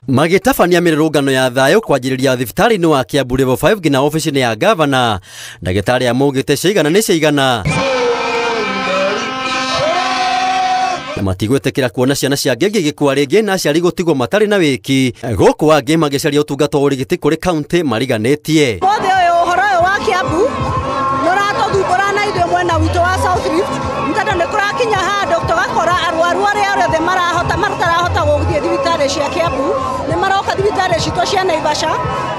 Magitabania mirurungano ya thayo kwanjiriria thibitari-ini wa Kiambu Level 5 ngina ofici-ini ya gavana. Ndagitari amugite ciigana ni ciigana. Matigwetekera kuona ciana cia ngenge gikua ringi na aciari gutigwo matari na wiki. Guku angi magicaria utungata wa urigiti kuri kaunti mariganetie. Uhoro uyu wa Kiambu nuratuthumbura na ithuĩ mwena witũ wa South Rift nĩtondũ nĩkũrakinya handũ tũgakora arwaru arĩa othe matarahota gũthiĩ thibitarĩ cia Kiambu nĩmaroka thibitarĩ citũ cia Naivasha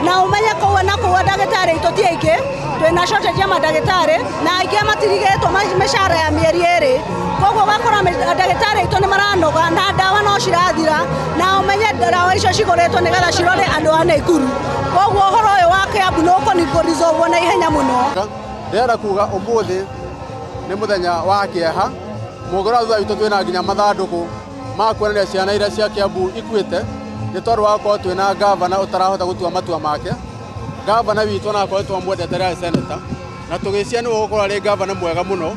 na ũmenye kũu na kũu ndagĩtarĩ aitũ ti aingĩ twĩna shortage ya mandagĩtarĩ na aingĩ matirigĩtwo mĩcara ya mĩeri ĩrĩ koguo ũgakora ndagĩtarĩ aitũ nĩmaranoga na ndawa no cirathira na ũmenye ndawa icio cigũrĩtwo nĩgetha cirore andũ a Naikuru koguo ũhoro ũyũ wa Kiambu nĩũkũresolvwo na ihenya mũno. Ndĩrenda kuga ũmũthĩ nĩ mũthenya wa kĩeha mũgora thutha witũ twĩna nginya mathandũkũ ma kuonania ciana iria cia Kiambu ikuĩte nĩ tondũ wa gũkorwo twĩna gavana ũtarahota gũtua matua make. Gavana witũ onakorwo twamwendete arĩ seneta na tũgĩcia nĩ gũkorwo arĩ gavana mwega mũno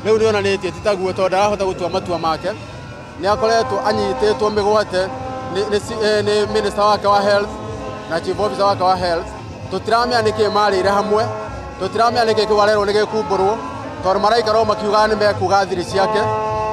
rĩu nĩonanĩtie ti taguo tondũ ndarahota gũtua matua make. Nĩ akoretwo anyitĩtwo mĩgwate nĩ minister wake wa health na chief officer wake wa health. Tũtiramenya nĩkĩ marĩire hamwe, tũtiramenya nĩkĩ kĩwarerwo nĩ gĩkumbũrwo tondũ maraikara makiuga nĩ mekuga thiri ciake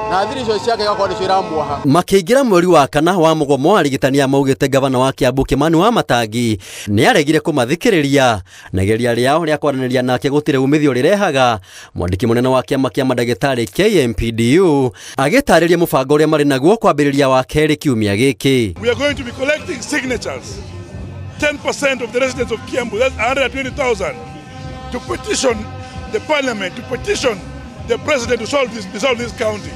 na thiri icio ciake igakorwo nĩcio iramuoha. Makĩingĩra mweri wa kana wa mũgomo wa arigitania maugĩte gavana wa Kiambu Kimani Wamatangi nĩ aregire kũmathikĩrĩria na igeria rĩao rĩa kwaranĩria nake gũtirĩ umithio rĩrehaga. Mwandĩki mũnene wa kĩama kĩa mandagĩtarĩ KMPDU agĩtarĩria mũbango ũrĩa marĩ naguo kwambĩrĩria wa kerĩ kiumia gĩkĩ. We are going to be collecting signatures 10% of the residents of Kiambu, that's 120,000, to petition the parliament, to petition the president to dissolve this county.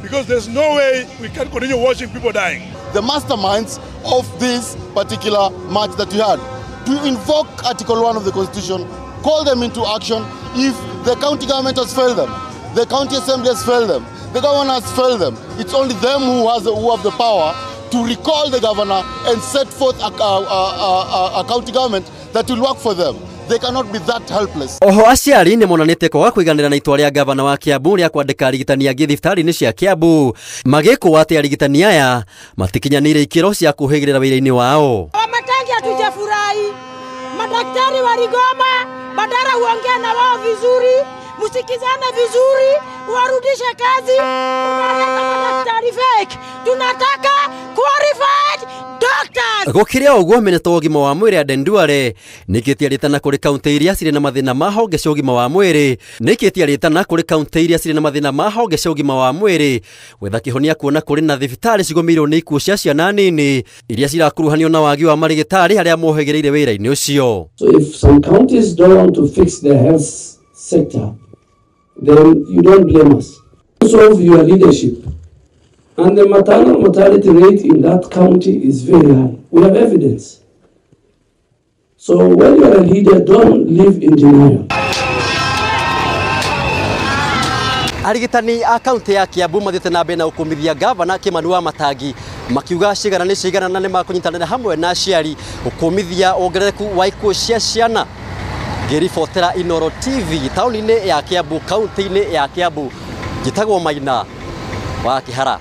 Because there's no way we can continue watching people dying. The masterminds of this particular march that we had, to invoke Article 1 of the Constitution, call them into action if the county government has failed them, the county assembly has failed them, the governor has failed them. It's only them who have the power to recall the governor and set forth a county government that will work for them. They cannot be that helpless. Oho aciari nĩ monanĩte kwaga kũiganĩra na itua rĩa gavana wa Kiambu rĩa kwandĩka arigitani angĩ thibitarĩ-inĩ cia Kiambu magĩkũũa atĩ arigitani aya matikinyanĩire ikĩro cia kũhĩgĩrĩra wĩra-inĩ wao. Wamatangi hatujafurahi, madaktari waligoma, badala uongea na wao vizuri, musikizane vizuri, warudishe kazi, unaleta madaktari fake. Tunataka qualified doctors. Gũkĩrĩa ũguo minista wa ũgima wa mwĩrĩ Aden Duale nĩkĩtie arĩtana kũrĩ kaunti iria cirĩ na mathĩna ma honge cia ũgima wa mwĩrĩ nĩkĩtie arĩtana kũrĩ kaunti iria cirĩ na mathĩna ma honge cia ũgima wa mwĩrĩ gwetha kĩhonia kuona kũrĩ na thibitarĩ cigũmĩirwo nĩ ikuũ cia ciana nini iria cirakuruhanio na wagi wa marigĩtarĩ arĩa mohĩgĩrĩire wĩra-inĩ ũcio. So if some counties don't want to fix their health sector, then you don't blame us. Solve your leadership. And the maternal mortality rate in that county is very high. We have evidence. So when you are a leader, don't live in denial. Arigitani a kaunti ya Kiambu mathiĩte na mbere na ũkũmithia gavana Kimani Wamatangi makiuga cigana nĩ cigana na nĩ makũnyitanĩra hamwe na aciari ũkũmithia wongerereku wa ikuũ cia ciana. Ngĩribotera Inooro TV taũni-inĩ ya Kiambu, kaunti-inĩ ya Kiambu, njĩtagwo Maina wa Kĩhara.